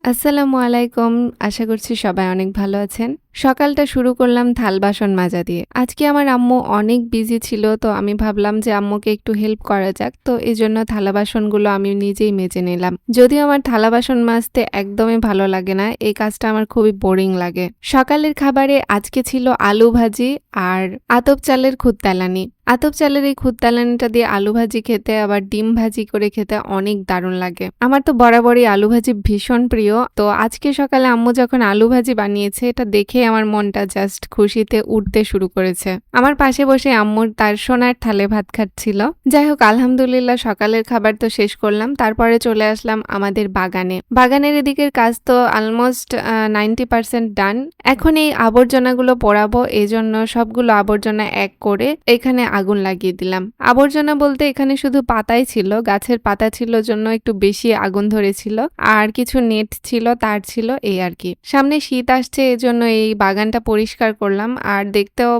আসসালামু আলাইকুম। আশা করছি সবাই অনেক ভালো আছেন। সকালটা শুরু করলাম থাল বাসন মাজা দিয়ে। আজকে আমার আম্মু অনেক বিজি ছিল, তো আমি ভাবলাম যে আম্মুকে একটু হেল্প করা যাক। তো এজন্য থালা বাসনগুলো আমি নিজেই মেজে নিলাম। যদিও আমার থালা বাসন মাজতে একদমই ভালো লাগে না, এই কাজটা আমার খুবই বোরিং লাগে। সকালের খাবারে আজকে ছিল আলু ভাজি আর আতপ চালের খুদ্দালানি। আতপ চালের এই খুদ্দালানিটা দিয়ে আলু ভাজি খেতে আবার ডিম ভাজি করে খেতে অনেক দারুণ লাগে। আমার তো বরাবরই আলু ভাজি ভীষণ প্রিয়। তো আজকে সকালে আম্মু যখন আলু ভাজি বানিয়েছে, এটা দেখে আমার মনটা জাস্ট খুশিতে উঠতে শুরু করেছে। আমার পাশে বসে আম্মুর তার সোনার থালে ভাত খাচ্ছিল। যাই হোক, আলহামদুলিল্লাহ সকালের খাবার তো শেষ করলাম। তারপরে চলে আসলাম আমাদের বাগানে। বাগানের এদিকের কাজ তো অলমোস্ট 90% ডান। এখন এই আবর্জনাগুলো পোড়াবো, এজন্য সবগুলো আবর্জনা এক করে এখানে আগুন লাগিয়ে দিলাম। আবর্জনা বলতে এখানে শুধু পাতাই ছিল, গাছের পাতা ছিল জন্য একটু বেশি আগুন ধরেছিল, আর কিছু নেট ছিল, তার ছিল, এই আর কি। সামনে শীত আসছে, এজন্য এই বাগানটা পরিষ্কার করলাম। আর দেখতেও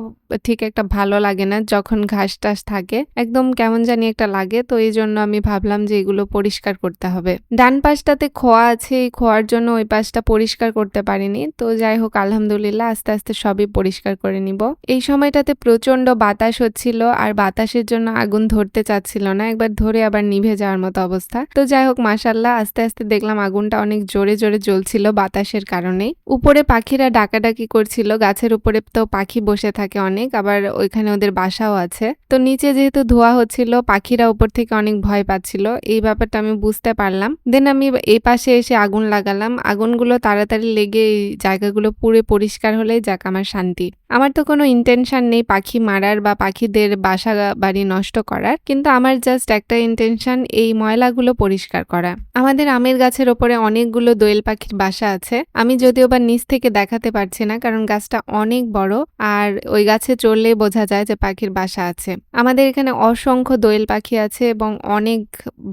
ঠিক একটা ভালো লাগে না যখন ঘাস টাস থাকে, একদম কেমন জানি একটা লাগে। তো এই জন্য আমি ভাবলাম যে এগুলো পরিষ্কার করতে হবে। ডান পাশটাতে খোয়া আছে, এই খোয়ার জন্য ওই পাশটা পরিষ্কার করতে পারিনি। তো যাই হোক, আলহামদুলিল্লাহ আস্তে আস্তে সবই পরিষ্কার করে নিব। এই সময়টাতে প্রচন্ড বাতাস হচ্ছিল, আর বাতাসের জন্য আগুন ধরতে চাচ্ছিল না, একবার ধরে আবার নিভে যাওয়ার মতো অবস্থা। তো যাই হোক, মাশাআল্লাহ আস্তে আস্তে দেখলাম আগুনটা অনেক জোরে জোরে জ্বলছিল বাতাসের কারণে। উপরে পাখিরা ডাকাডাকি করছিল, গাছের উপরে তো পাখি বসে থাকে অনেক, আবার ওইখানে ওদের বাসাও আছে। তো নিচে যেহেতু ধোয়া হচ্ছিল, পাখিরা উপর থেকে অনেক ভয় পাচ্ছিল, এই ব্যাপারটা আমি বুঝতে পারলাম। দেন আমি এই পাশে এসে আগুন লাগালাম। আগুনগুলো তাড়াতাড়ি লেগে এই জায়গাগুলো পুরো পরিষ্কার হলেই যাক আমার শান্তি। আমার তো কোনো ইন্টেনশন নেই পাখি মারার বা পাখিদের বাসা বাড়ি নষ্ট করার, কিন্তু আমার জাস্ট একটা ইন্টেনশন, এই ময়লাগুলো পরিষ্কার করা। আমাদের আমের গাছের ওপরে অনেকগুলো দোয়েল পাখির বাসা আছে। আমি যদিও বা নিচ থেকে দেখাতে পারছি না, কারণ গাছটা অনেক বড়, আর ওই গাছে চড়লে বোঝা যায় যে পাখির বাসা আছে। আমাদের এখানে অসংখ্য দোয়েল পাখি আছে এবং অনেক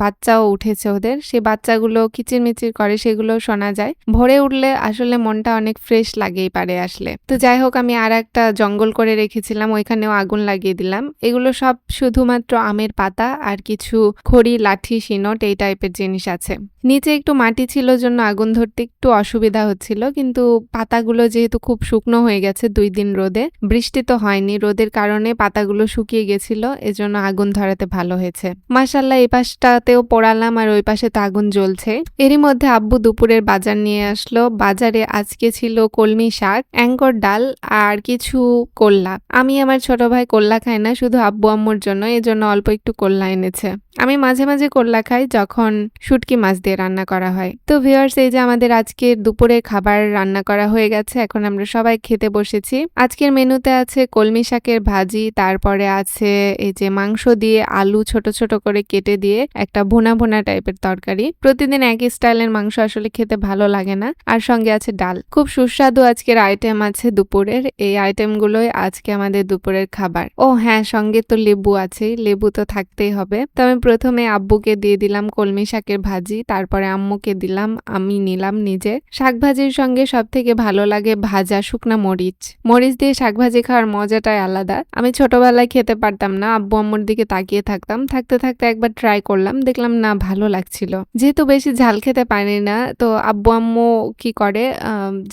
বাচ্চাও উঠেছে ওদের। সেই বাচ্চাগুলো কিচিরমিচির করে, সেগুলো শোনা যায়। ভোরে উঠলে আসলে মনটা অনেক ফ্রেশ লাগেই পারে আসলে। তো যাই হোক, আমি আর একটা জঙ্গল করে রেখেছিলাম, ওইখানেও আগুন লাগিয়ে দিলাম। এগুলো সব শুধুমাত্র আমের পাতা আর কিছু খড়ি, লাঠি, শিনট এই টাইপের জিনিস আছে। নিচে একটু মাটি ছিল জন্য আগুন ধরতে একটু অসুবিধা হচ্ছিল, কিন্তু পাতাগুলো যেহেতু খুব শুকনো হয়ে গেছে 2 দিন রোদে, বৃষ্টি তো হয়নি, রোদের কারণে পাতাগুলো শুকিয়ে গেছিল, এজন্য আগুন ধরাতে ভালো হয়েছে। মাশাআল্লাহ এই পাশটাতেও পোড়ালাম, আর ওই পাশে তো আগুন জ্বলছে। এরই মধ্যে আব্বু দুপুরের বাজার নিয়ে আসলো। বাজারে আজকে ছিল কলমি শাক, অ্যাঙ্কর ডাল আর কিছু কোল্লা। আমি আমার ছোট ভাই কোল্লা খাই না, শুধু আব্বু আম্মুর জন্য, এজন্য অল্প একটু কোল্লা এনেছে। আমি মাঝে মাঝে কোল্লা খাই যখন শুটকি মাছ দিয়ে রান্না করা হয়। তো ভিউয়ার্স, এই যে আমাদের আজকের দুপুরের খাবার রান্না করা হয়ে গেছে, এখন আমরা সবাই খেতে বসেছি। আজকের মেনুতে আছে কলমি শাকের ভাজি, তারপরে আছে এই যে মাংস দিয়ে আলু ছোট ছোট করে কেটে দিয়ে একটা ভুনা ভুনা টাইপের তরকারি। প্রতিদিন একই স্টাইলের মাংস আসলে খেতে ভালো লাগে না। আর সঙ্গে আছে ডাল। খুব সুস্বাদু আজকের আইটেম আছে দুপুরের, এই আইটেমগুলোই আজকে আমাদের দুপুরের খাবার। ও হ্যাঁ, সঙ্গে তো লেবু আছে, লেবু তো থাকতেই হবে। তো আমি প্রথমে আব্বুকে দিয়ে দিলাম কলমি শাকের ভাজি, তারপরে আম্মুকে দিলাম, আমি নিলাম নিজে। শাক ভাজির সঙ্গে সব থেকে ভালো লাগে ভাজা শুকনা মরিচ। মরিচ দিয়ে শাক ভাজি খাওয়ার মজাটাই আলাদা। আমি ছোটবেলায় খেতে পারতাম না, আব্বু আম্মুর দিকে তাকিয়ে থাকতাম, থাকতে থাকতে একবার ট্রাই করলাম, দেখলাম না ভালো লাগছিল। যেহেতু বেশি ঝাল খেতে পারি না, তো আব্বু আম্মু কি করে,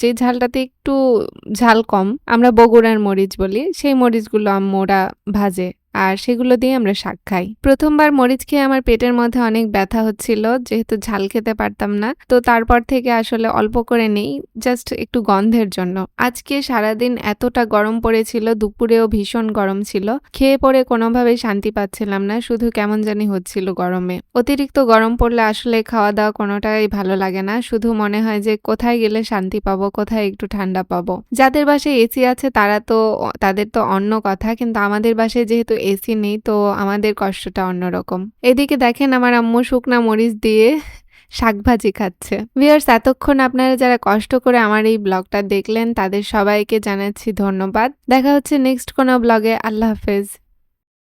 যে ঝালটাতে একটু ঝাল কম, আমরা বগুড়ার মরিচ বলি, সেই মরিচগুলো আম্মুরা ভাজে, আর সেগুলো দিয়ে আমরা শাক খাই। প্রথমবার মরিচ খেয়ে আমার পেটের মধ্যে অনেক ব্যথা হচ্ছিল, যেহেতু ঝাল খেতে পারতাম না। তো তারপর থেকে আসলে অল্প করে নেই, জাস্ট একটু গন্ধের জন্য। আজকে সারাদিন এতটা গরম পড়েছিল, দুপুরেও ভীষণ গরম ছিল, খেয়ে পরে কোনোভাবেই শান্তি পাচ্ছিলাম না, শুধু কেমন জানি হচ্ছিল গরমে। অতিরিক্ত গরম পড়লে আসলে খাওয়া দাওয়া কোনোটাই ভালো লাগে না, শুধু মনে হয় যে কোথায় গেলে শান্তি পাবো, কোথায় একটু ঠান্ডা পাবো। যাদের বাসায় এসি আছে তাদের তো অন্য কথা, কিন্তু আমাদের বাসায় যেহেতু এসি নেই, তো আমাদের কষ্টটা অন্যরকম। এদিকে দেখেন আমার আম্মু শুকনা মরিচ দিয়ে শাকভাজি খাচ্ছে। ভিউয়ার্স, এতক্ষণ আপনারা যারা কষ্ট করে আমার এই ব্লগটা দেখলেন, তাদের সবাইকে জানাচ্ছি ধন্যবাদ। দেখা হচ্ছে নেক্সট কোনো ব্লগে। আল্লাহ হাফেজ।